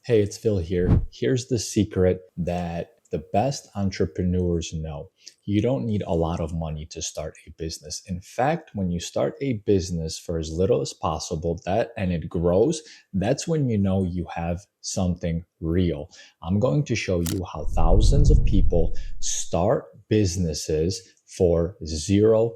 Hey, it's Phil here. Here's the secret that the best entrepreneurs know. You don't need a lot of money to start a business. In fact, when you start a business for as little as possible, that and it grows, that's when you know you have something real. I'm going to show you how thousands of people start businesses for $0.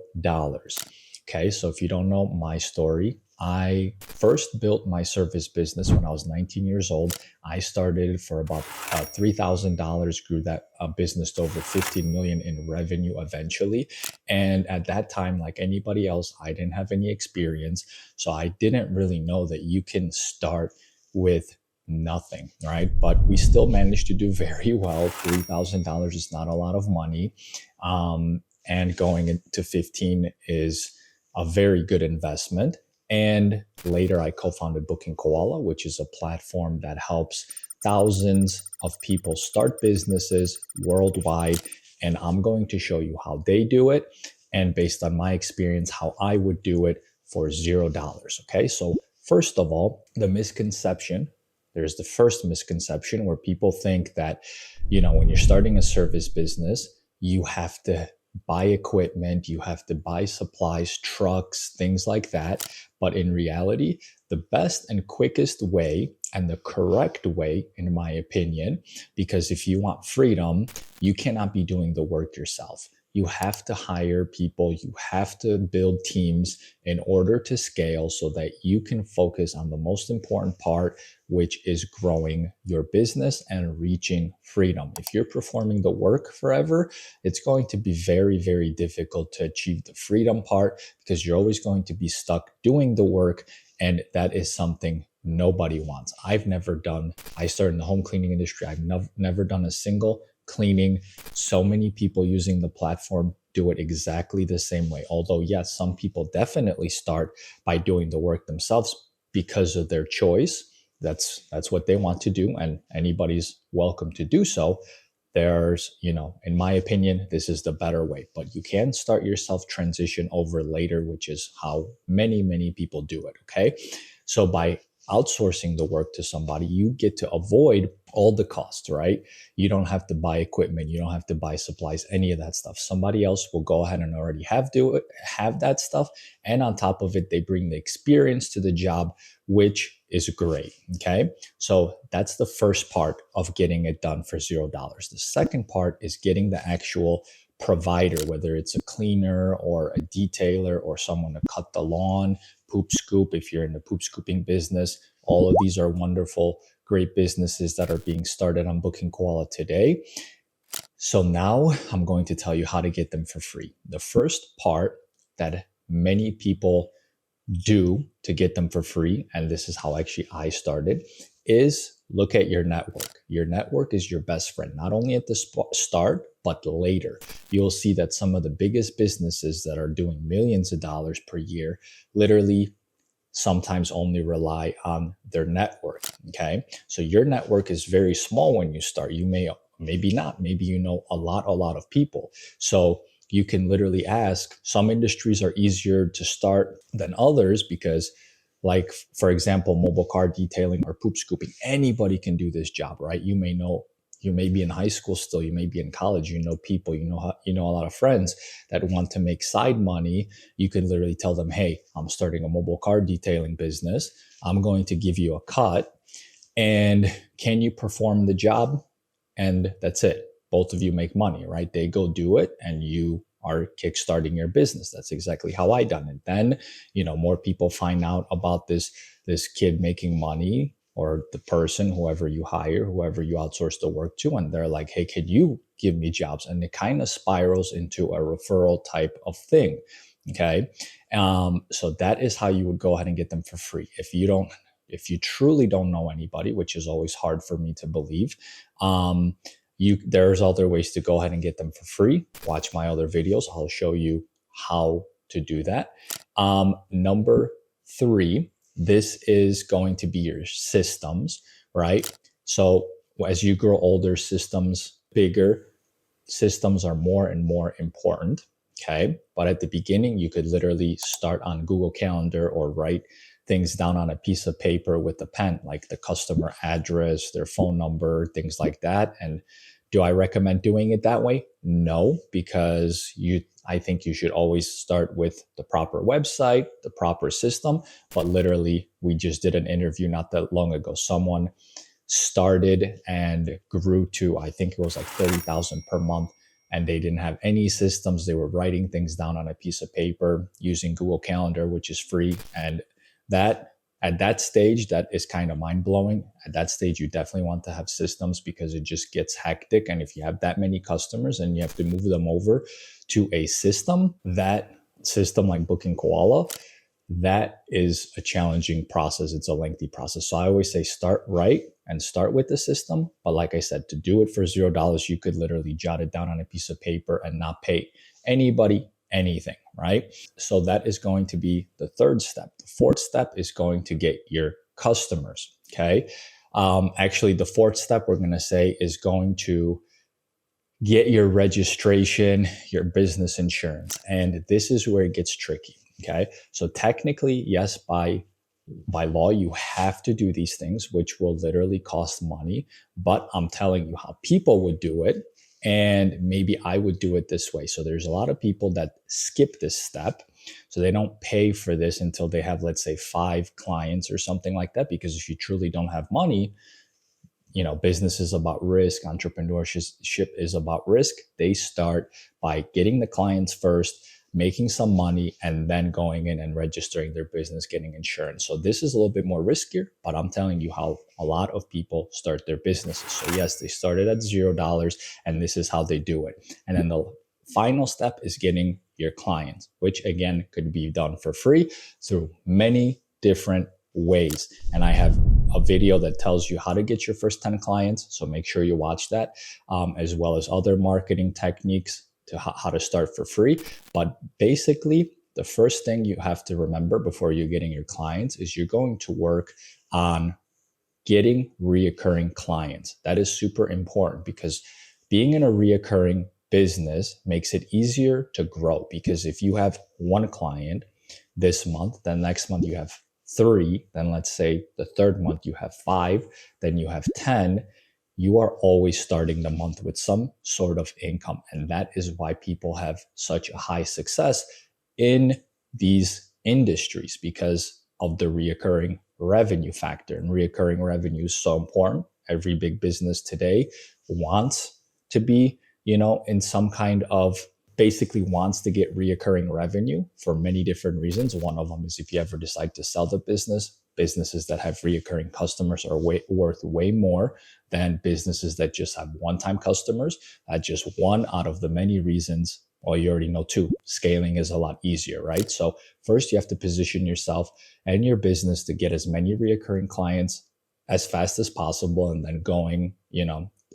Okay, so if you don't know my story, I first built my service business when I was 19 years old. I started for about $3,000, grew that business to over 15 million in revenue eventually. And at that time, like anybody else, I didn't have any experience. So I didn't really know that you can start with nothing, right? But we still managed to do very well. $3,000 is not a lot of money. And going into 15 is a very good investment. And later, I co founded Booking Koala, which is a platform that helps thousands of people start businesses worldwide. And I'm going to show you how they do it. And based on my experience, how I would do it for $0. Okay. So, first of all, the misconception there's the first misconception where people think that, when you're starting a service business, you have to buy equipment, you have to buy supplies, trucks, things like that. But in reality, the best and quickest way and the correct way, in my opinion, because if you want freedom, you cannot be doing the work yourself. You have to hire people, you have to build teams in order to scale so that you can focus on the most important part, which is growing your business and reaching freedom. If you're performing the work forever, it's going to be very, very difficult to achieve the freedom part because you're always going to be stuck doing the work. And that is something nobody wants. I started in the home cleaning industry. I've never done a single cleaning. So many people using the platform do it exactly the same way. Although, yes, some people definitely start by doing the work themselves because of their choice. That's what they want to do, and anybody's welcome to do so. In my opinion, this is the better way, but you can start your self transition over later, which is how many people do it. Okay. So by outsourcing the work to somebody, you get to avoid all the costs, right? You don't have to buy equipment. You don't have to buy supplies, any of that stuff. Somebody else will go ahead and already have that stuff. And on top of it, they bring the experience to the job, which is great. Okay. So that's the first part of getting it done for $0. The second part is getting the actual provider, whether it's a cleaner or a detailer or someone to cut the lawn, poop scoop, if you're in the poop scooping business. All of these are wonderful, great businesses that are being started on Booking Koala today. So now I'm going to tell you how to get them for free. The first part that many people do to get them for free, and this is how actually I started, is look at your network. Your network is your best friend, not only at the start, but later. You'll see that some of the biggest businesses that are doing millions of dollars per year literally sometimes only rely on their network. Okay. So your network is very small when you start. You maybe not, maybe you know a lot of people. So you can literally ask. Some industries are easier to start than others because, like, for example, mobile car detailing or poop scooping, anybody can do this job, right? You may be in high school still, you may be in college, you know people, you know a lot of friends that want to make side money. You can literally tell them, hey, I'm starting a mobile car detailing business. I'm going to give you a cut. And can you perform the job? And that's it. Both of you make money, right? They go do it and you are kickstarting your business. That's exactly how I done it. Then, more people find out about this kid making money, or the person, whoever you hire, whoever you outsource the work to, and they're like, hey, could you give me jobs? And it kind of spirals into a referral type of thing. Okay. So that is how you would go ahead and get them for free. If you truly don't know anybody, which is always hard for me to believe, there's other ways to go ahead and get them for free. Watch my other videos. I'll show you how to do that. Number 3, this is going to be your systems, right? So as you grow older, bigger systems are more and more important. Okay. But at the beginning, you could literally start on Google Calendar or write things down on a piece of paper with a pen, like the customer address, their phone number, things like that. And do I recommend doing it that way? No, because I think you should always start with the proper website, the proper system. But literally, we just did an interview not that long ago. Someone started and grew to, I think it was like 30,000 per month, and they didn't have any systems. They were writing things down on a piece of paper using Google Calendar, which is free. And that at that stage, that is kind of mind blowing. At that stage, you definitely want to have systems because it just gets hectic. And if you have that many customers and you have to move them over to a system, that system like Booking Koala, that is a challenging process. It's a lengthy process. So I always say start right and start with the system. But like I said, to do it for $0, you could literally jot it down on a piece of paper and not pay anybody anything, right? So that is going to be the third step. The fourth step is going to get your customers, okay? Actually, the fourth step we're going to say is going to get your registration, your business insurance. And this is where it gets tricky. Okay. So technically, yes, by law, you have to do these things, which will literally cost money. But I'm telling you how people would do it. And maybe I would do it this way. So there's a lot of people that skip this step. So they don't pay for this until they have, let's say, 5 clients or something like that. Because if you truly don't have money, business is about risk, entrepreneurship is about risk. They start by getting the clients first, making some money, and then going in and registering their business, getting insurance. So this is a little bit more riskier, but I'm telling you how a lot of people start their businesses. So yes, they started at $0, and this is how they do it. And then the final step is getting your clients, which again could be done for free through many different ways. And I have a video that tells you how to get your first 10 clients. So make sure you watch that, as well as other marketing techniques to how to start for free. But basically, the first thing you have to remember before you're getting your clients is you're going to work on getting reoccurring clients. That is super important because being in a reoccurring business makes it easier to grow. Because if you have one client this month, then next month you have 3, then let's say the third month you have 5, then you have 10, you are always starting the month with some sort of income. And that is why people have such a high success in these industries, because of the reoccurring revenue factor. And reoccurring revenue is so important. Every big business today wants to be, in some kind of, basically wants to get reoccurring revenue for many different reasons. One of them is if you ever decide to sell the business, businesses that have reoccurring customers are worth way more than businesses that just have one-time customers. That's just one out of the many reasons. Well, you already know too, scaling is a lot easier, right? So first you have to position yourself and your business to get as many reoccurring clients as fast as possible, and then going,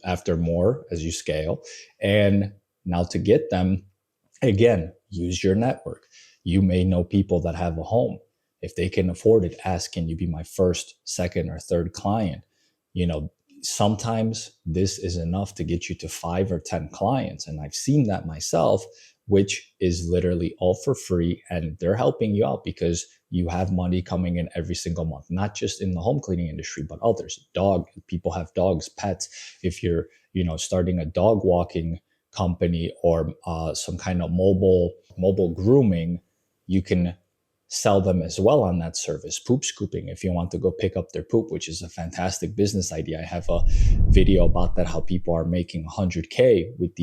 after more as you scale. And now to get them, again, use your network. You may know people that have a home. If they can afford it, ask, can you be my first, second, or third client? Sometimes this is enough to get you to 5 or 10 clients. And I've seen that myself, which is literally all for free. And they're helping you out because you have money coming in every single month, not just in the home cleaning industry, but others. People have dogs, pets. If you're, starting a dog walking company or some kind of mobile grooming, you can sell them as well on that service. Poop scooping, if you want to go pick up their poop, which is a fantastic business idea. I have a video about that, how people are making 100K with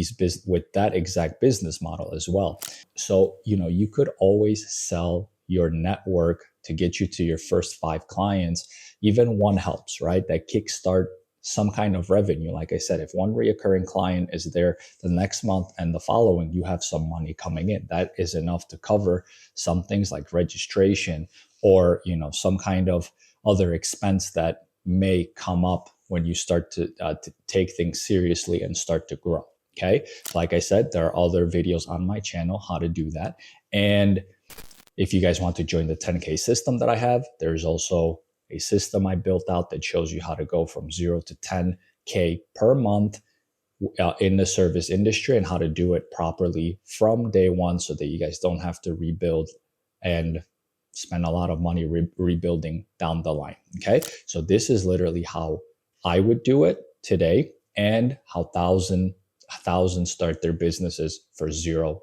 that exact business model as well. So, you could always sell your network to get you to your first 5 clients. Even one helps, right? That kickstart some kind of revenue. Like I said, if one reoccurring client is there the next month and the following, you have some money coming in. That is enough to cover some things like registration or, some kind of other expense that may come up when you start to take things seriously and start to grow. Okay. Like I said, there are other videos on my channel how to do that. And if you guys want to join the 10K system that I have, there's also a system I built out that shows you how to go from 0 to 10K per month in the service industry and how to do it properly from day one so that you guys don't have to rebuild and spend a lot of money rebuilding down the line. Okay. So this is literally how I would do it today, and how thousands start their businesses for $0.